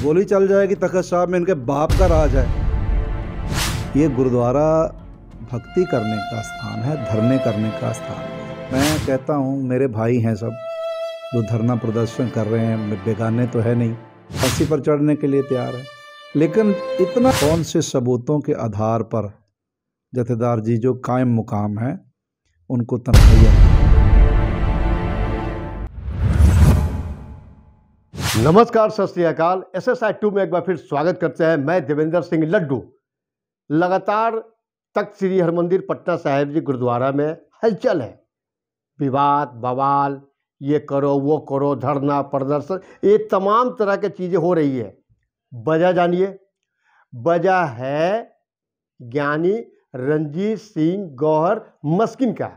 गोली चल जाएगी तखत साहब में इनके बाप का राज है। ये गुरुद्वारा भक्ति करने का स्थान है, धरने करने का स्थान है। मैं कहता हूँ मेरे भाई हैं सब जो धरना प्रदर्शन कर रहे हैं, बेगाने तो है नहीं, फांसी पर चढ़ने के लिए तैयार है। लेकिन इतना कौन से सबूतों के आधार पर जथेदार जी जो कायम मुकाम है उनको तनख्वाह। नमस्कार, सत श्री अकाल। SSI 2 में एक बार फिर स्वागत करते हैं। मैं देवेंद्र सिंह लड्डू। लगातार तख्त श्री हरमंदिर पटना साहिब जी गुरुद्वारा में हलचल है, विवाद बवाल, ये करो वो करो, धरना प्रदर्शन, ये तमाम तरह की चीज़ें हो रही है। वजह जानिए, वजह है ज्ञानी रणजीत सिंह गौहर मस्किन का।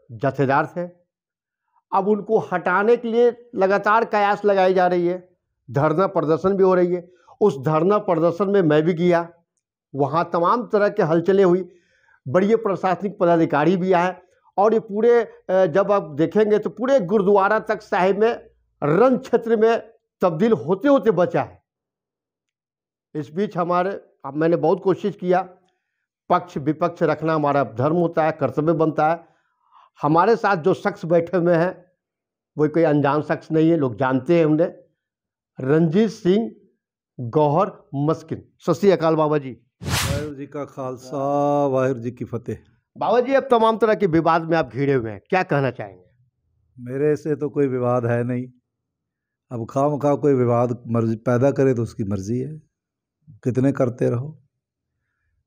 जथेदार थे, अब उनको हटाने के लिए लगातार कयास लगाई जा रही है, धरना प्रदर्शन भी हो रही है। उस धरना प्रदर्शन में मैं भी गया, वहाँ तमाम तरह के हलचलें हुई, बड़े प्रशासनिक पदाधिकारी भी आए और ये पूरे जब आप देखेंगे तो पूरे गुरुद्वारा तख्त साहिब में रण क्षेत्र में तब्दील होते होते बचा है। इस बीच मैंने बहुत कोशिश किया, पक्ष विपक्ष रखना हमारा धर्म होता है, कर्तव्य बनता है। हमारे साथ जो शख्स बैठे हुए हैं वो कोई अनजान शख्स नहीं है, लोग जानते हैं उन्हें, रणजीत सिंह गौहर मस्किन। सत श्री अकाल बाबा जी। वाहिगुरू जी का खालसा, वाहिगुरू जी की फतेह। बाबा जी, अब तमाम तरह के विवाद में आप घिरे हुए हैं, क्या कहना चाहेंगे? मेरे से तो कोई विवाद है नहीं। अब खामखा कोई विवाद मर्जी पैदा करे तो उसकी मर्जी है, कितने करते रहो।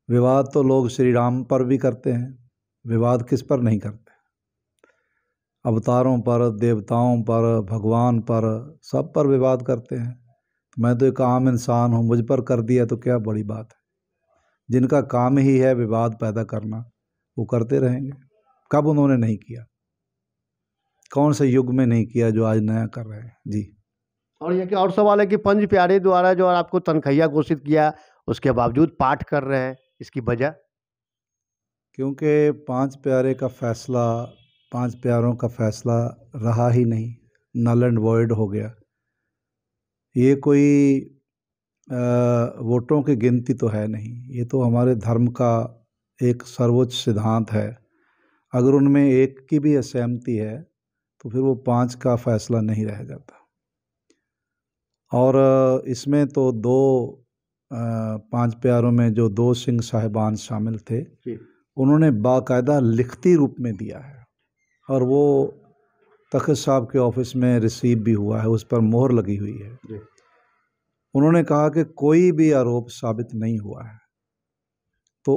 विवाद तो लोग श्री राम पर भी करते हैं, विवाद किस पर नहीं करते? अवतारों पर, देवताओं पर, भगवान पर, सब पर विवाद करते हैं। मैं तो एक आम इंसान हूँ, मुझ पर कर दिया तो क्या बड़ी बात है। जिनका काम ही है विवाद पैदा करना, वो करते रहेंगे। कब उन्होंने नहीं किया? कौन से युग में नहीं किया जो आज नया कर रहे हैं जी। और ये कि और सवाल है कि पंच प्यारे द्वारा जो आपको तनख्वाह घोषित किया, उसके बावजूद पाठ कर रहे हैं, इसकी वजह? क्योंकि पांच प्यारों का फैसला रहा ही नहीं, नल एंड वॉइड हो गया। ये कोई वोटों की गिनती तो है नहीं, ये तो हमारे धर्म का एक सर्वोच्च सिद्धांत है। अगर उनमें एक की भी असहमति है तो फिर वो पांच का फैसला नहीं रह जाता। और इसमें तो पांच प्यारों में जो 2 सिंह साहिबान शामिल थे, उन्होंने बाकायदा लिखती रूप में दिया है और वो तख्त साहब के ऑफिस में रिसीव भी हुआ है, उस पर मोहर लगी हुई है। उन्होंने कहा कि कोई भी आरोप साबित नहीं हुआ है। तो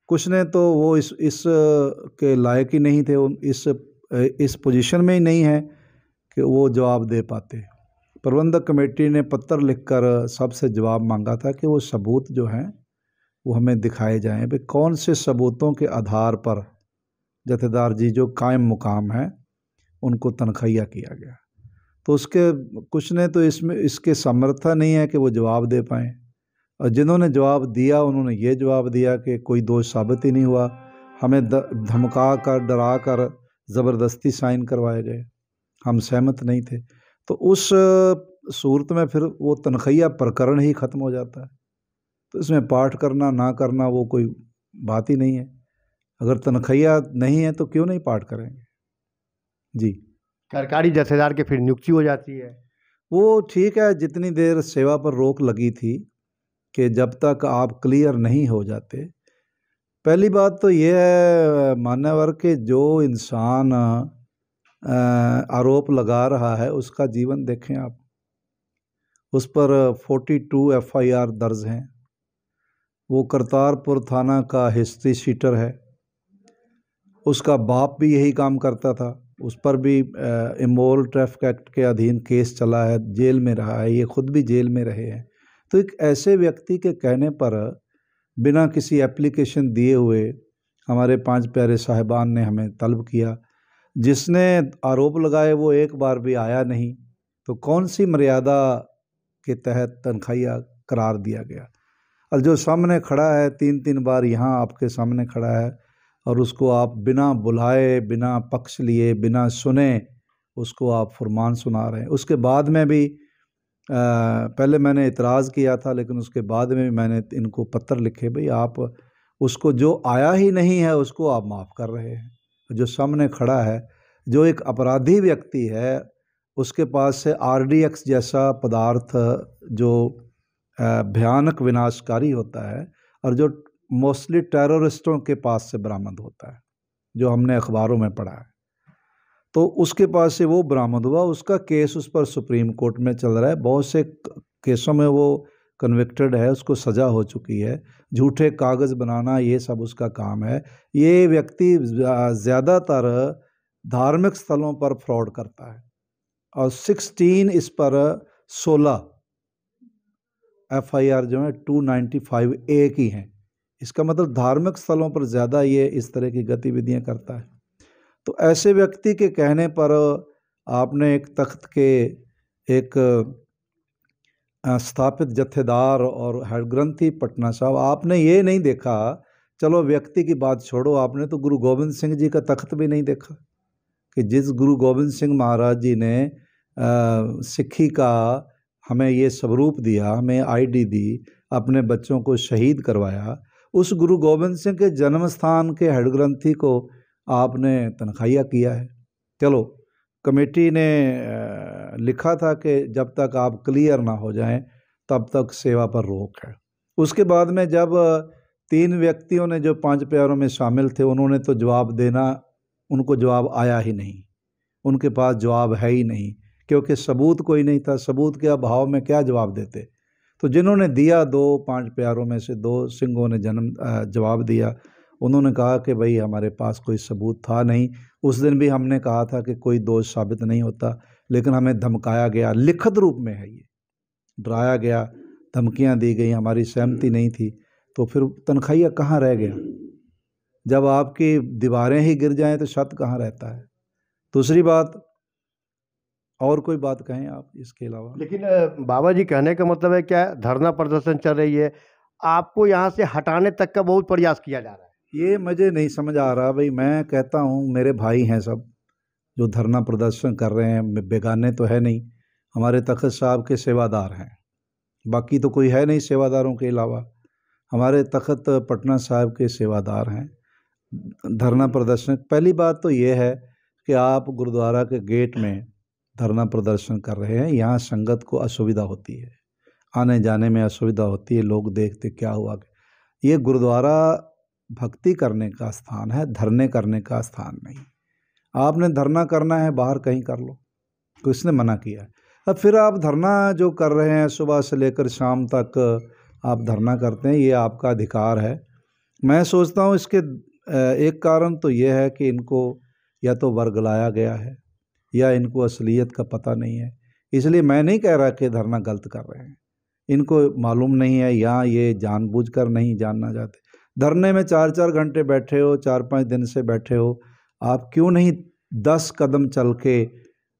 कुछ ने तो वो इस के लायक ही नहीं थे, इस पोजीशन में ही नहीं है कि वो जवाब दे पाते। प्रबंधक कमेटी ने पत्र लिखकर सबसे जवाब मांगा था कि वो सबूत जो हैं वो हमें दिखाए जाएं, भाई कौन से सबूतों के आधार पर जथेदार जी जो कायम मुकाम है उनको तनख्वाह किया गया। तो उसके कुछ ने तो इसके समर्था नहीं है कि वो जवाब दे पाएँ, और जिन्होंने जवाब दिया उन्होंने ये जवाब दिया कि कोई दोष साबित ही नहीं हुआ, हमें धमका कर, डरा कर, ज़बरदस्ती साइन करवाए गए, हम सहमत नहीं थे। तो उस सूरत में फिर वो तनख्वाह प्रकरण ही ख़त्म हो जाता है। तो इसमें पाठ करना ना करना वो कोई बात ही नहीं है। अगर तनख्वाह नहीं है तो क्यों नहीं पाठ करेंगे जी। सरकारी जथेदार के फिर नियुक्ति हो जाती है, वो ठीक है, जितनी देर सेवा पर रोक लगी थी कि जब तक आप क्लियर नहीं हो जाते। पहली बात तो ये है मान्यवर कि जो इंसान आरोप लगा रहा है उसका जीवन देखें आप। उस पर 42 FIR दर्ज हैं। वो करतारपुर थाना का हिस्ट्री शीटर है, उसका बाप भी यही काम करता था, उस पर भी इमोरल ट्रैफिक एक्ट के अधीन केस चला है, जेल में रहा है, ये खुद भी जेल में रहे हैं। तो एक ऐसे व्यक्ति के कहने पर बिना किसी एप्लीकेशन दिए हुए हमारे पांच प्यारे साहिबान ने हमें तलब किया। जिसने आरोप लगाए वो एक बार भी आया नहीं, तो कौन सी मर्यादा के तहत तनख्वाह करार दिया गया? और जो सामने खड़ा है 3 बार यहाँ आपके सामने खड़ा है और उसको आप बिना बुलाए, बिना पक्ष लिए, बिना सुने उसको आप फरमान सुना रहे हैं। उसके बाद में भी पहले मैंने इतराज़ किया था, लेकिन उसके बाद में भी मैंने इनको पत्र लिखे, भाई आप उसको जो आया ही नहीं है उसको आप माफ़ कर रहे हैं। जो सामने खड़ा है, जो एक अपराधी व्यक्ति है, उसके पास से RDX जैसा पदार्थ जो भयानक विनाशकारी होता है और जो मोस्टली टेररिस्टों के पास से बरामद होता है, जो हमने अखबारों में पढ़ा है, तो उसके पास से वो बरामद हुआ। उसका केस उस पर सुप्रीम कोर्ट में चल रहा है। बहुत से केसों में वो कन्विक्टेड है, उसको सज़ा हो चुकी है। झूठे कागज़ बनाना ये सब उसका काम है। ये व्यक्ति ज़्यादातर धार्मिक स्थलों पर फ्रॉड करता है और 16 इस पर 16 FIR जो है 295A की हैं। इसका मतलब धार्मिक स्थलों पर ज़्यादा ये इस तरह की गतिविधियां करता है। तो ऐसे व्यक्ति के कहने पर आपने एक तख्त के एक स्थापित जत्थेदार और हेड ग्रंथी पटना साहब, आपने ये नहीं देखा, चलो व्यक्ति की बात छोड़ो, आपने तो गुरु गोविंद सिंह जी का तख्त भी नहीं देखा कि जिस गुरु गोविंद सिंह महाराज जी ने सिक्खी का हमें ये स्वरूप दिया, हमें ID दी, अपने बच्चों को शहीद करवाया, उस गुरु गोविंद सिंह के जन्म स्थान के हेड ग्रंथी को आपने तनख्वाहिया किया है। चलो, कमेटी ने लिखा था कि जब तक आप क्लियर ना हो जाएं तब तक सेवा पर रोक है। उसके बाद में जब 3 व्यक्तियों ने जो 5 प्यारों में शामिल थे, उन्होंने तो जवाब देना, उनको जवाब आया ही नहीं, उनके पास जवाब है ही नहीं, क्योंकि सबूत कोई नहीं था। सबूत के अभाव में क्या जवाब देते। तो जिन्होंने दिया, 5 प्यारों में से 2 सिंहों ने जवाब दिया। उन्होंने कहा कि भाई हमारे पास कोई सबूत था नहीं। उस दिन भी हमने कहा था कि कोई दोष साबित नहीं होता, लेकिन हमें धमकाया गया, लिखित रूप में है ये, डराया गया, धमकियां दी गई, हमारी सहमति नहीं थी। तो फिर तनख्वाहिया कहाँ रह गया? जब आपकी दीवारें ही गिर जाएं तो छत कहाँ रहता है? दूसरी बात, और कोई बात कहें आप इसके अलावा? लेकिन बाबा जी, कहने का मतलब है क्या, धरना प्रदर्शन चल रही है, आपको यहाँ से हटाने तक का बहुत प्रयास किया जा रहा है। ये मुझे नहीं समझ आ रहा। भाई मैं कहता हूँ, मेरे भाई हैं सब जो धरना प्रदर्शन कर रहे हैं, बेगाने तो है नहीं, हमारे तख्त साहब के सेवादार हैं, बाकी तो कोई है नहीं सेवादारों के अलावा, हमारे तख्त पटना साहब के सेवादार हैं। धरना प्रदर्शन, पहली बात तो ये है कि आप गुरुद्वारा के गेट में धरना प्रदर्शन कर रहे हैं, यहाँ संगत को असुविधा होती है, आने जाने में असुविधा होती है, लोग देखते क्या हुआ। ये गुरुद्वारा भक्ति करने का स्थान है, धरने करने का स्थान नहीं। आपने धरना करना है बाहर कहीं कर लो, किसने मना किया है? अब फिर आप धरना जो कर रहे हैं, सुबह से लेकर शाम तक आप धरना करते हैं, ये आपका अधिकार है। मैं सोचता हूँ इसके एक कारण तो ये है कि इनको या तो वर्गलाया गया है या इनको असलियत का पता नहीं है। इसलिए मैं नहीं कह रहा कि धरना गलत कर रहे हैं, इनको मालूम नहीं है या ये जानबूझकर नहीं जानना चाहते। धरने में 4-4 घंटे बैठे हो, 4-5 दिन से बैठे हो, आप क्यों नहीं 10 कदम चल के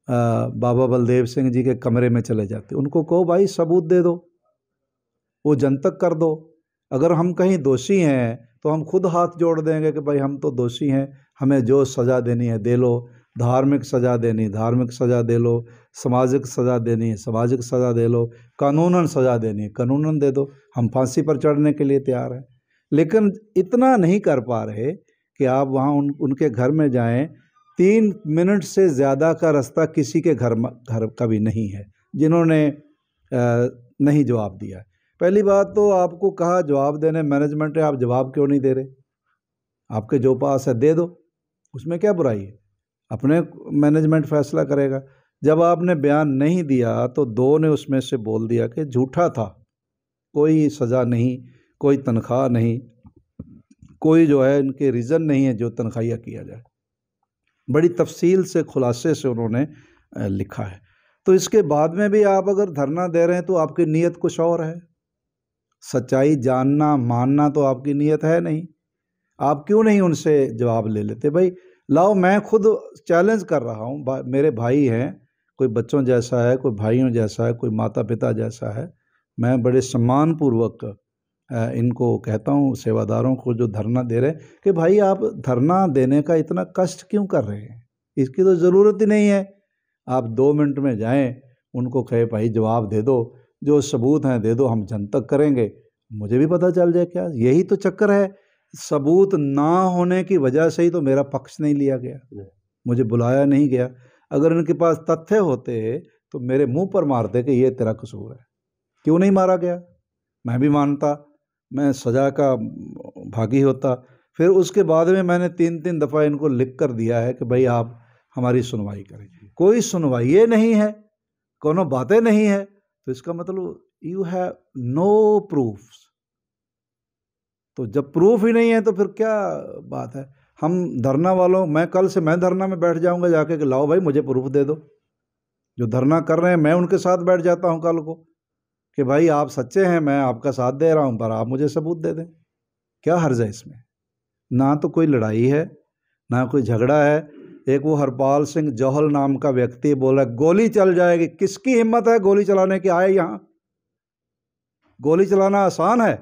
बाबा बलदेव सिंह जी के कमरे में चले जाते? उनको कहो भाई सबूत दे दो, वो जनतक कर दो। अगर हम कहीं दोषी हैं तो हम खुद हाथ जोड़ देंगे कि भाई हम तो दोषी हैं, हमें जो सज़ा देनी है दे लो, धार्मिक सज़ा देनी धार्मिक सज़ा दे लो, सामाजिक सज़ा देनी है सामाजिक सज़ा दे लो, कानूनन सज़ा देनी है कानूनन दे दो, हम फांसी पर चढ़ने के लिए तैयार हैं। लेकिन इतना नहीं कर पा रहे कि आप वहाँ उनके घर में जाएं। 3 मिनट से ज़्यादा का रास्ता किसी के घर का भी नहीं है जिन्होंने नहीं जवाब दिया है। पहली बात तो आपको कहा जवाब देने मैनेजमेंट है, आप जवाब क्यों नहीं दे रहे? आपके जो पास है दे दो, उसमें क्या बुराई है? अपने मैनेजमेंट फैसला करेगा। जब आपने बयान नहीं दिया तो 2 ने उसमें से बोल दिया कि झूठा था, कोई सज़ा नहीं, कोई तनख्वाह नहीं, कोई जो है इनके रीज़न नहीं है जो तनख्वाहिया किया जाए। बड़ी तफसील से खुलासे से उन्होंने लिखा है। तो इसके बाद में भी आप अगर धरना दे रहे हैं तो आपकी नीयत कुछ और है, सच्चाई जानना मानना तो आपकी नीयत है नहीं। आप क्यों नहीं उनसे जवाब ले लेते? भाई लाओ, मैं खुद चैलेंज कर रहा हूँ, मेरे भाई हैं, कोई बच्चों जैसा है, कोई भाइयों जैसा है, कोई माता पिता जैसा है। मैं बड़े सम्मानपूर्वक इनको कहता हूँ, सेवादारों को जो धरना दे रहे हैं, कि भाई आप धरना देने का इतना कष्ट क्यों कर रहे हैं? इसकी तो ज़रूरत ही नहीं है। आप 2 मिनट में जाएं, उनको कहे भाई जवाब दे दो, जो सबूत हैं दे दो, हम जनतक करेंगे, मुझे भी पता चल जाए क्या। यही तो चक्कर है, सबूत ना होने की वजह से ही तो मेरा पक्ष नहीं लिया गया, मुझे बुलाया नहीं गया। अगर इनके पास तथ्य होते तो मेरे मुंह पर मारते कि ये तेरा कसूर है। क्यों नहीं मारा गया? मैं भी मानता, मैं सजा का भागी होता। फिर उसके बाद में मैंने 3-3 दफ़ा इनको लिख कर दिया है कि भाई आप हमारी सुनवाई करें। कोई सुनवाई नहीं है, कोनो बातें नहीं है, तो इसका मतलब यू हैव नो प्रूफ। तो जब प्रूफ ही नहीं है तो फिर क्या बात है? हम धरना वालों, मैं कल से मैं धरना में बैठ जाऊंगा जाके कि लाओ भाई मुझे प्रूफ दे दो। जो धरना कर रहे हैं मैं उनके साथ बैठ जाता हूं कल को कि भाई आप सच्चे हैं, मैं आपका साथ दे रहा हूं, पर आप मुझे सबूत दे दें। क्या हर्ज है इसमें? ना तो कोई लड़ाई है, ना कोई झगड़ा है। एक वो हरपाल सिंह जौहल नाम का व्यक्ति बोला गोली चल जाएगी। किसकी हिम्मत है गोली चलाने की? आए यहां, गोली चलाना आसान है?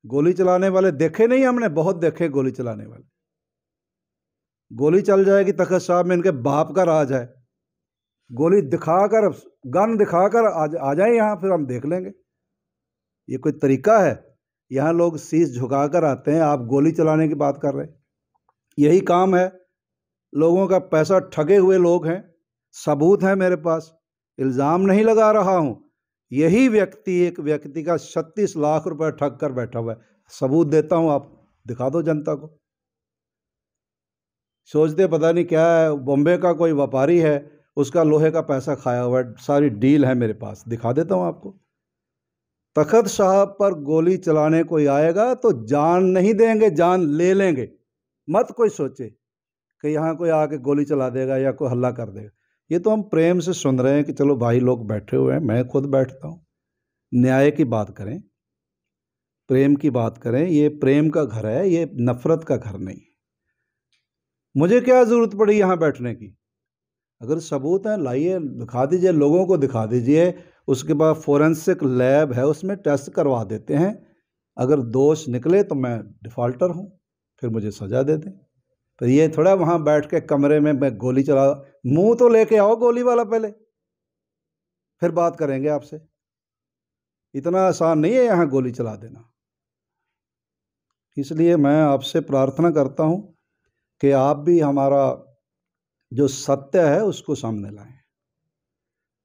गोली चलाने वाले देखे नहीं हमने? बहुत देखे गोली चलाने वाले। गोली चल जाएगी तखत साहब में इनके बाप का राज है। गोली दिखाकर, गन दिखाकर आ जाए यहाँ, फिर हम देख लेंगे। ये कोई तरीका है? यहाँ लोग शीश झुकाकर आते हैं, आप गोली चलाने की बात कर रहे हैं। यही काम है, लोगों का पैसा ठगे हुए लोग हैं। सबूत है मेरे पास, इल्ज़ाम नहीं लगा रहा हूँ। यही व्यक्ति, एक व्यक्ति का 36 लाख रुपए ठग कर बैठा हुआ है। सबूत देता हूँ, आप दिखा दो जनता को। सोचते पता नहीं क्या है, बॉम्बे का कोई व्यापारी है, उसका लोहे का पैसा खाया हुआ है, सारी डील है मेरे पास, दिखा देता हूँ आपको। तखत साहब पर गोली चलाने कोई आएगा तो जान नहीं देंगे, जान ले लेंगे। मत कोई सोचे कि यहाँ कोई आके गोली चला देगा या कोई हल्ला कर देगा। ये तो हम प्रेम से सुन रहे हैं कि चलो भाई लोग बैठे हुए हैं, मैं खुद बैठता हूँ। न्याय की बात करें, प्रेम की बात करें। ये प्रेम का घर है, ये नफरत का घर नहीं। मुझे क्या ज़रूरत पड़ी यहाँ बैठने की? अगर सबूत है लाइए, दिखा दीजिए, लोगों को दिखा दीजिए। उसके बाद फोरेंसिक लैब है, उसमें टेस्ट करवा देते हैं। अगर दोष निकले तो मैं डिफ़ॉल्टर हूँ, फिर मुझे सज़ा दे दें। तो ये थोड़ा वहाँ बैठ के कमरे में मैं गोली चला, मुंह तो लेके आओ गोली वाला पहले, फिर बात करेंगे आपसे। इतना आसान नहीं है यहाँ गोली चला देना। इसलिए मैं आपसे प्रार्थना करता हूँ कि आप भी हमारा जो सत्य है उसको सामने लाएं।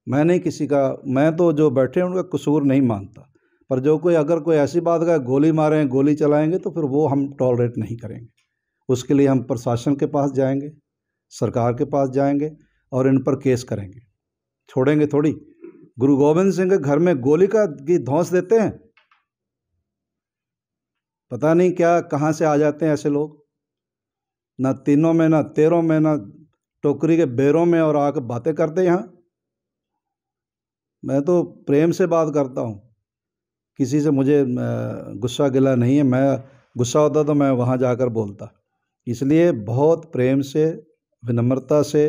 मैं नहीं किसी का, मैं तो जो बैठे हैं उनका कसूर नहीं मानता, पर जो कोई अगर कोई ऐसी बात का गोली मारें, गोली चलाएंगे, तो फिर वो हम टॉलरेट नहीं करेंगे। उसके लिए हम प्रशासन के पास जाएंगे, सरकार के पास जाएंगे और इन पर केस करेंगे। छोड़ेंगे थोड़ी। गुरु गोविंद सिंह के घर में गोली की धौंस देते हैं, पता नहीं क्या कहाँ से आ जाते हैं ऐसे लोग, ना तीनों में, ना तेरों में, ना टोकरी के बेरों में, और आकर बातें करते यहाँ। मैं तो प्रेम से बात करता हूँ, किसी से मुझे गुस्सा गिला नहीं है। मैं गुस्सा होता तो मैं वहाँ जाकर बोलता। इसलिए बहुत प्रेम से, विनम्रता से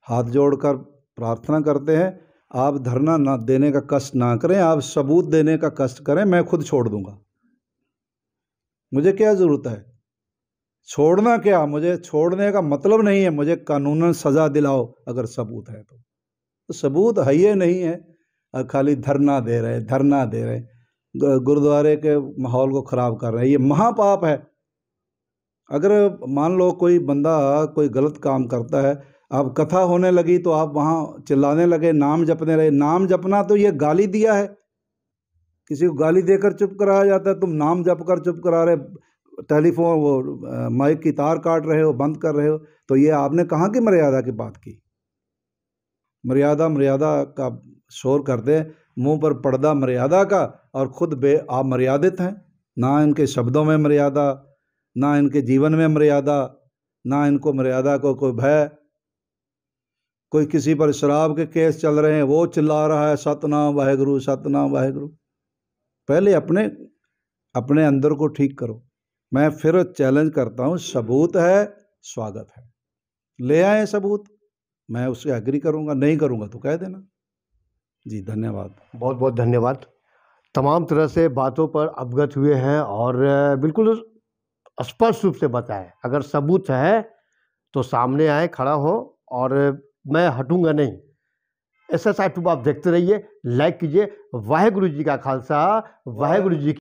हाथ जोड़कर प्रार्थना करते हैं, आप धरना ना देने का कष्ट ना करें, आप सबूत देने का कष्ट करें। मैं खुद छोड़ दूंगा, मुझे क्या ज़रूरत है छोड़ना। क्या, मुझे छोड़ने का मतलब नहीं है मुझे कानूनन सज़ा दिलाओ अगर सबूत है तो सबूत है ये नहीं है। खाली धरना दे रहे, गुरुद्वारे के माहौल को ख़राब कर रहे हैं। ये महापाप है। अगर मान लो कोई बंदा कोई गलत काम करता है, अब कथा होने लगी तो आप वहाँ चिल्लाने लगे, नाम जपने लगे। नाम जपना तो ये गाली दिया है, किसी को गाली देकर चुप कराया जाता है। तुम नाम जप कर चुप करा रहे, टेलीफोन वो माइक की तार काट रहे हो, बंद कर रहे हो, तो ये आपने कहाँ की मर्यादा की बात की? मर्यादा का शोर करते, मुंह पर पर्दा मर्यादा का, और खुद अमर्यादित हैं। ना इनके शब्दों में मर्यादा, ना इनके जीवन में मर्यादा, ना इनको मर्यादा को कोई भय। कोई किसी पर शराब के केस चल रहे हैं, वो चिल्ला रहा है सतनाम वाहेगुरु, सतनाम वाहेगुरु। पहले अपने अंदर को ठीक करो। मैं फिर चैलेंज करता हूँ, सबूत है, स्वागत है, ले आए सबूत, मैं उससे एग्री करूँगा, नहीं करूँगा तो कह देना। जी धन्यवाद। बहुत बहुत धन्यवाद। तमाम तरह से बातों पर अवगत हुए हैं और बिल्कुल स्पष्ट रूप से बताएं। अगर सबूत है तो सामने आए, खड़ा हो और मैं हटूंगा नहीं। SSI 2 आप देखते रहिए, लाइक कीजिए। वाहेगुरु जी का खालसा, वाहेगुरु जी